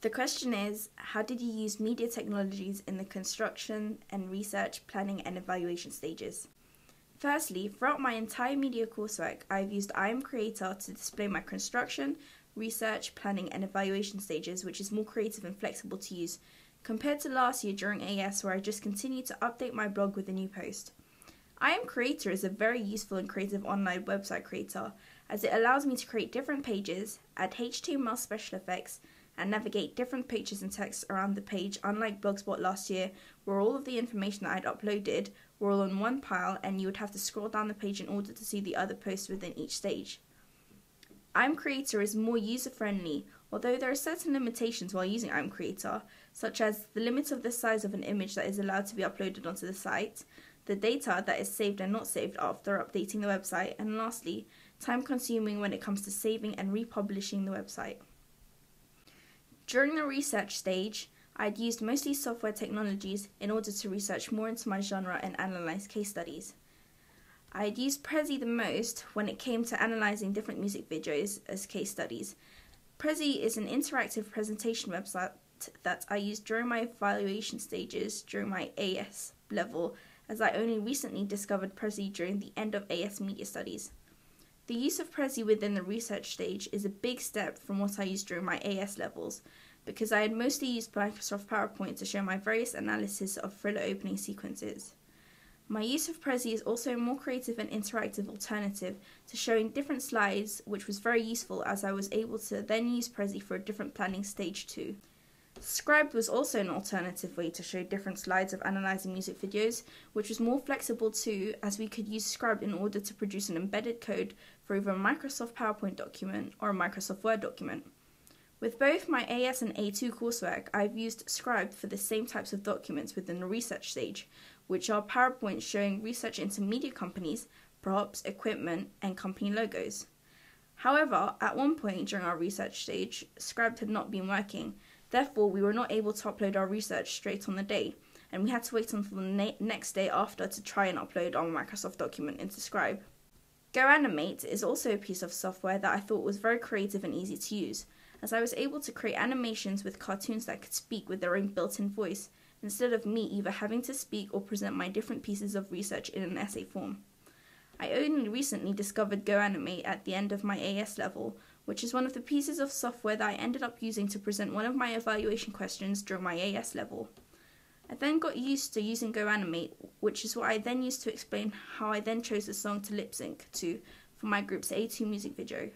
The question is, how did you use media technologies in the construction and research, planning and evaluation stages? Firstly, throughout my entire media coursework, I've used Creator to display my construction, research, planning and evaluation stages, which is more creative and flexible to use, compared to last year during AS where I just continued to update my blog with a new post. Creator is a very useful and creative online website creator, as it allows me to create different pages, add HTML special effects, and navigate different pages and text around the page, unlike Blogspot last year, where all of the information that I'd uploaded were all in one pile and you would have to scroll down the page in order to see the other posts within each stage. Creator is more user-friendly, although there are certain limitations while using Creator, such as the limit of the size of an image that is allowed to be uploaded onto the site, the data that is saved and not saved after updating the website, and lastly, time-consuming when it comes to saving and republishing the website. During the research stage, I'd used mostly software technologies in order to research more into my genre and analyze case studies. I'd used Prezi the most when it came to analyzing different music videos as case studies. Prezi is an interactive presentation website that I used during my evaluation stages during my AS level, as I only recently discovered Prezi during the end of AS media studies. The use of Prezi within the research stage is a big step from what I used during my AS levels, because I had mostly used Microsoft PowerPoint to show my various analysis of thriller opening sequences. My use of Prezi is also a more creative and interactive alternative to showing different slides, which was very useful as I was able to then use Prezi for a different planning stage too. Scribed was also an alternative way to show different slides of analysing music videos, which was more flexible too, as we could use Scribed in order to produce an embedded code for either a Microsoft PowerPoint document or a Microsoft Word document. With both my AS and A2 coursework, I've used Scribed for the same types of documents within the research stage, which are PowerPoints showing research into media companies, props, equipment, and company logos. However, at one point during our research stage, Scribed had not been working. Therefore, we were not able to upload our research straight on the day, and we had to wait until the next day after to try and upload our Microsoft document into Scribe. GoAnimate is also a piece of software that I thought was very creative and easy to use, as I was able to create animations with cartoons that could speak with their own built-in voice, instead of me either having to speak or present my different pieces of research in an essay form. I only recently discovered GoAnimate at the end of my AS level, which is one of the pieces of software that I ended up using to present one of my evaluation questions during my AS level. I then got used to using GoAnimate, which is what I then used to explain how I then chose the song to lip sync to for my group's A2 music video.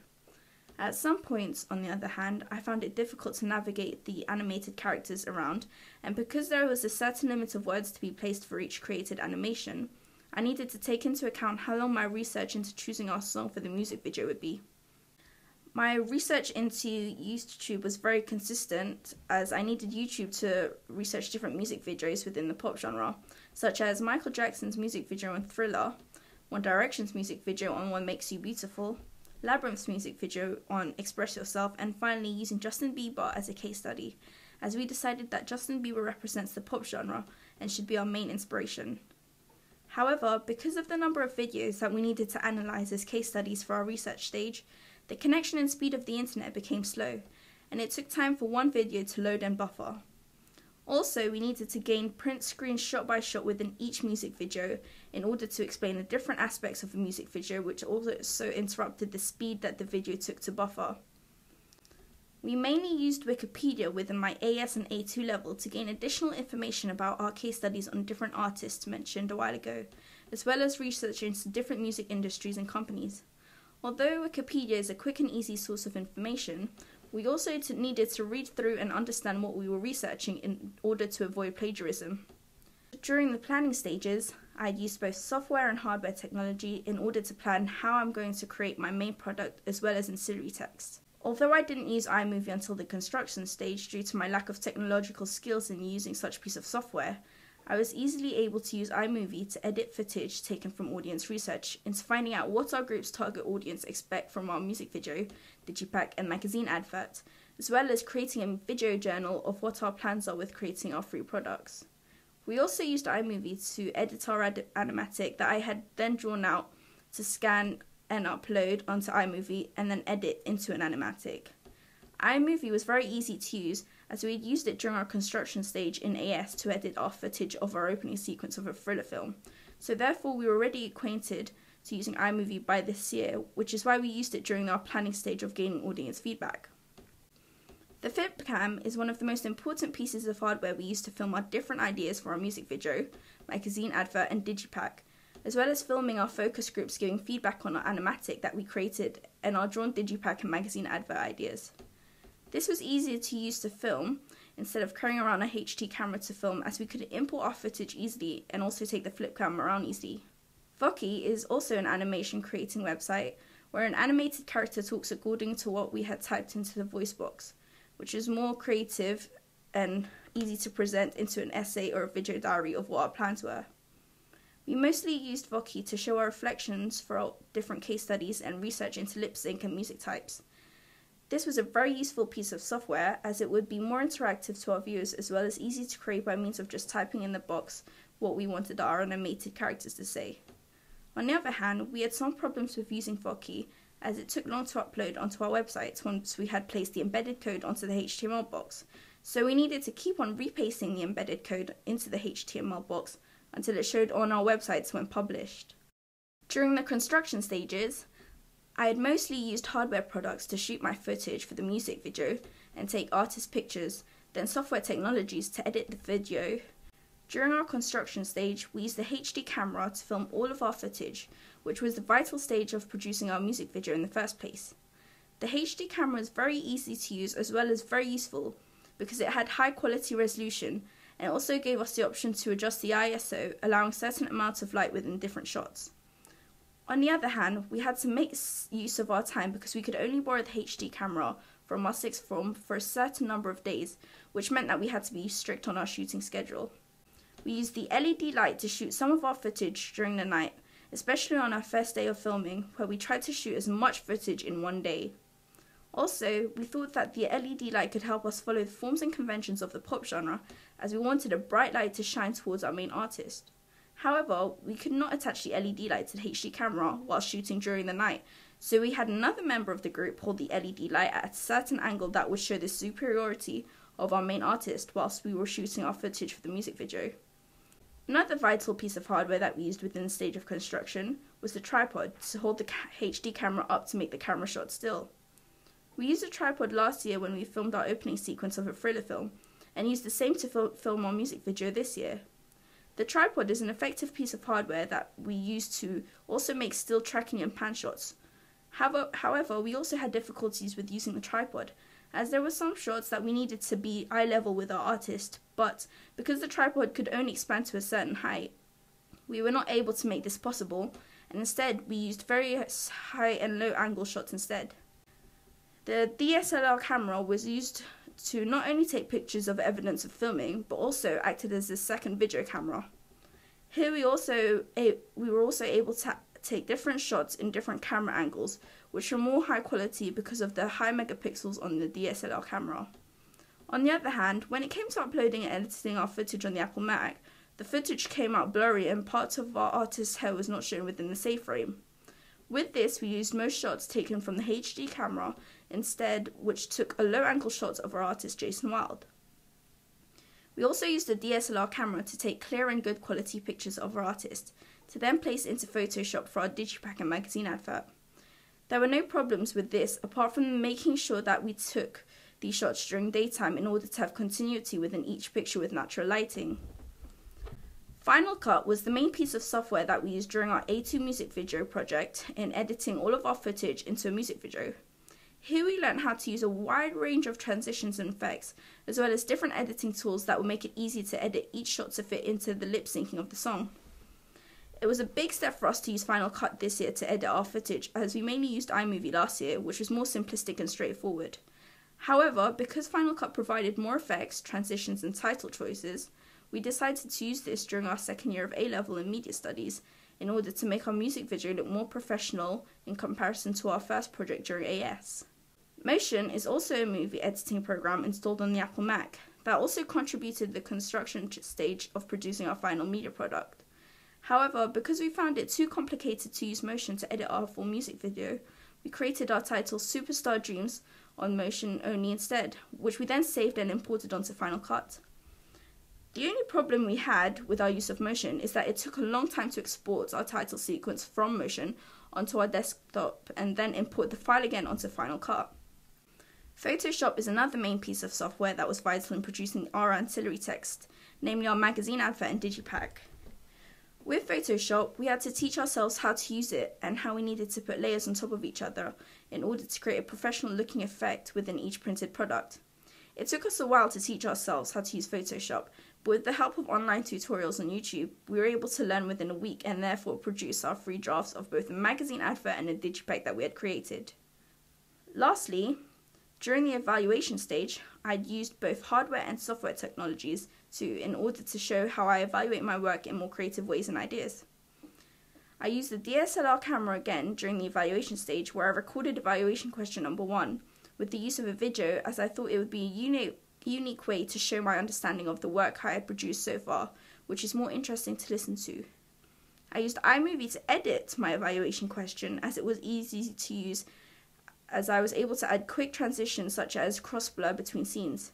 At some points, on the other hand, I found it difficult to navigate the animated characters around, and because there was a certain limit of words to be placed for each created animation, I needed to take into account how long my research into choosing our song for the music video would be. My research into YouTube was very consistent, as I needed YouTube to research different music videos within the pop genre, such as Michael Jackson's music video on Thriller, One Direction's music video on What Makes You Beautiful, Labyrinth's music video on Express Yourself, and finally using Justin Bieber as a case study, as we decided that Justin Bieber represents the pop genre and should be our main inspiration. However, because of the number of videos that we needed to analyse as case studies for our research stage, the connection and speed of the internet became slow, and it took time for one video to load and buffer. Also, we needed to gain print screens shot by shot within each music video in order to explain the different aspects of the music video, which also interrupted the speed that the video took to buffer. We mainly used Wikipedia within my AS and A2 level to gain additional information about our case studies on different artists mentioned a while ago, as well as research into different music industries and companies. Although Wikipedia is a quick and easy source of information, we also needed to read through and understand what we were researching in order to avoid plagiarism. During the planning stages, I had used both software and hardware technology in order to plan how I'm going to create my main product as well as ancillary text. Although I didn't use iMovie until the construction stage due to my lack of technological skills in using such a piece of software, I was easily able to use iMovie to edit footage taken from audience research into finding out what our group's target audience expect from our music video, digipack and magazine advert, as well as creating a video journal of what our plans are with creating our free products. We also used iMovie to edit our animatic that I had then drawn out to scan and upload onto iMovie and then edit into an animatic. iMovie was very easy to use as we had used it during our construction stage in AS to edit our footage of our opening sequence of a thriller film. So therefore we were already acquainted to using iMovie by this year, which is why we used it during our planning stage of gaining audience feedback. The FlipCam is one of the most important pieces of hardware we use to film our different ideas for our music video, magazine advert and digipack, as well as filming our focus groups giving feedback on our animatic that we created and our drawn digipack and magazine advert ideas. This was easier to use to film instead of carrying around a HD camera to film, as we could import our footage easily and also take the FlipCam around easily. Voki is also an animation creating website where an animated character talks according to what we had typed into the voice box, which is more creative and easy to present into an essay or a video diary of what our plans were. We mostly used Voki to show our reflections for our different case studies and research into lip sync and music types. This was a very useful piece of software as it would be more interactive to our viewers as well as easy to create by means of just typing in the box what we wanted our animated characters to say. On the other hand, we had some problems with using Voki as it took long to upload onto our website once we had placed the embedded code onto the HTML box, so we needed to keep on repasting the embedded code into the HTML box until it showed on our websites when published. During the construction stages, I had mostly used hardware products to shoot my footage for the music video and take artist pictures, then software technologies to edit the video. During our construction stage, we used the HD camera to film all of our footage, which was the vital stage of producing our music video in the first place. The HD camera is very easy to use as well as very useful because it had high quality resolution and also gave us the option to adjust the ISO, allowing certain amounts of light within different shots. On the other hand, we had to make use of our time because we could only borrow the HD camera from our sixth form for a certain number of days, which meant that we had to be strict on our shooting schedule. We used the LED light to shoot some of our footage during the night, especially on our first day of filming, where we tried to shoot as much footage in one day. Also, we thought that the LED light could help us follow the forms and conventions of the pop genre, as we wanted a bright light to shine towards our main artist. However, we could not attach the LED light to the HD camera while shooting during the night, so we had another member of the group hold the LED light at a certain angle that would show the superiority of our main artist whilst we were shooting our footage for the music video. Another vital piece of hardware that we used within the stage of construction was the tripod to hold the HD camera up to make the camera shot still. We used a tripod last year when we filmed our opening sequence of a thriller film, and used the same to film our music video this year. The tripod is an effective piece of hardware that we use to also make still tracking and pan shots. However, we also had difficulties with using the tripod, as there were some shots that we needed to be eye level with our artist, but because the tripod could only expand to a certain height, we were not able to make this possible, and instead we used very high and low angle shots instead. The DSLR camera was used to not only take pictures of evidence of filming, but also acted as a second video camera. Here we were also able to take different shots in different camera angles, which were more high quality because of the high megapixels on the DSLR camera. On the other hand, when it came to uploading and editing our footage on the Apple Mac, the footage came out blurry and parts of our artist's hair was not shown within the save frame. With this, we used most shots taken from the HD camera instead, which took a low-angle shot of our artist Jason Wilde. We also used the DSLR camera to take clear and good quality pictures of our artist, to then place into Photoshop for our digipack and magazine advert. There were no problems with this, apart from making sure that we took these shots during daytime in order to have continuity within each picture with natural lighting. Final Cut was the main piece of software that we used during our A2 music video project in editing all of our footage into a music video. Here we learned how to use a wide range of transitions and effects, as well as different editing tools that would make it easy to edit each shot to fit into the lip syncing of the song. It was a big step for us to use Final Cut this year to edit our footage, as we mainly used iMovie last year, which was more simplistic and straightforward. However, because Final Cut provided more effects, transitions and title choices, we decided to use this during our second year of A-level in media studies in order to make our music video look more professional in comparison to our first project during AS. Motion is also a movie editing program installed on the Apple Mac that also contributed to the construction stage of producing our final media product. However, because we found it too complicated to use Motion to edit our full music video, we created our title Superstar Dreams on motion only instead, which we then saved and imported onto Final Cut. The only problem we had with our use of motion is that it took a long time to export our title sequence from motion onto our desktop and then import the file again onto Final Cut. Photoshop is another main piece of software that was vital in producing our ancillary text, namely our magazine advert and digipack. With Photoshop, we had to teach ourselves how to use it and how we needed to put layers on top of each other in order to create a professional looking effect within each printed product. It took us a while to teach ourselves how to use Photoshop, but with the help of online tutorials on YouTube, we were able to learn within a week and therefore produce our free drafts of both the magazine advert and the digipack that we had created. Lastly, during the evaluation stage, I'd used both hardware and software technologies in order to show how I evaluate my work in more creative ways and ideas. I used the DSLR camera again during the evaluation stage, where I recorded evaluation question number 1 with the use of a video, as I thought it would be a unique way to show my understanding of the work I had produced so far, which is more interesting to listen to. I used iMovie to edit my evaluation question, as it was easy to use, as I was able to add quick transitions such as cross blur between scenes.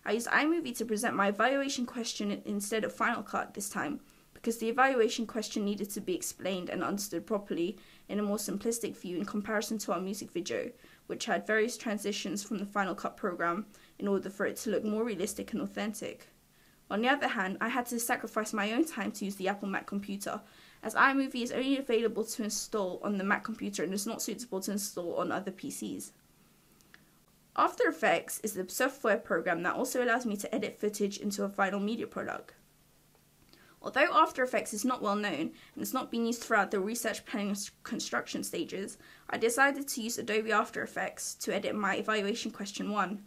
I used iMovie to present my evaluation question instead of Final Cut this time, because the evaluation question needed to be explained and understood properly in a more simplistic view in comparison to our music video, which had various transitions from the Final Cut program in order for it to look more realistic and authentic. On the other hand, I had to sacrifice my own time to use the Apple Mac computer, as iMovie is only available to install on the Mac computer and is not suitable to install on other PCs. After Effects is the software program that also allows me to edit footage into a final media product. Although After Effects is not well known and has not been used throughout the research, planning, and construction stages, I decided to use Adobe After Effects to edit my evaluation question 1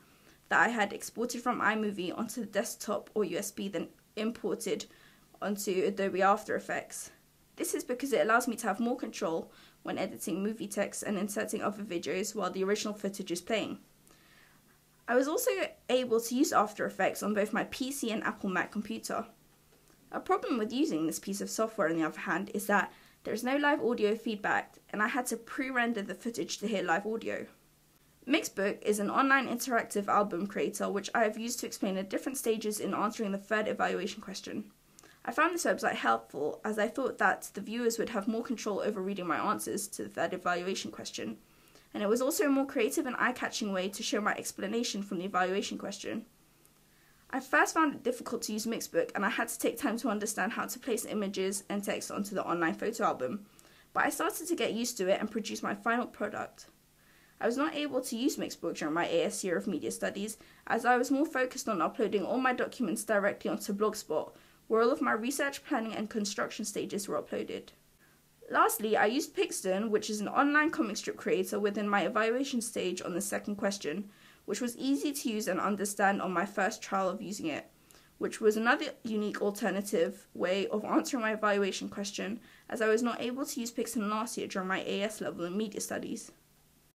that I had exported from iMovie onto the desktop or USB, then imported onto Adobe After Effects. This is because it allows me to have more control when editing movie text and inserting other videos while the original footage is playing. I was also able to use After Effects on both my PC and Apple Mac computer. A problem with using this piece of software, on the other hand, is that there is no live audio feedback, and I had to pre-render the footage to hear live audio. Mixbook is an online interactive album creator which I have used to explain the different stages in answering the third evaluation question. I found this website helpful, as I thought that the viewers would have more control over reading my answers to the third evaluation question, and it was also a more creative and eye-catching way to show my explanation from the evaluation question. I first found it difficult to use Mixbook, and I had to take time to understand how to place images and text onto the online photo album, but I started to get used to it and produce my final product. I was not able to use Mixbook during my AS year of media studies, as I was more focused on uploading all my documents directly onto Blogspot, where all of my research, planning, and construction stages were uploaded. Lastly, I used Pixton, which is an online comic strip creator, within my evaluation stage on the second question, which was easy to use and understand on my first trial of using it, which was another unique alternative way of answering my evaluation question, as I was not able to use Pixton last year during my AS level in media studies.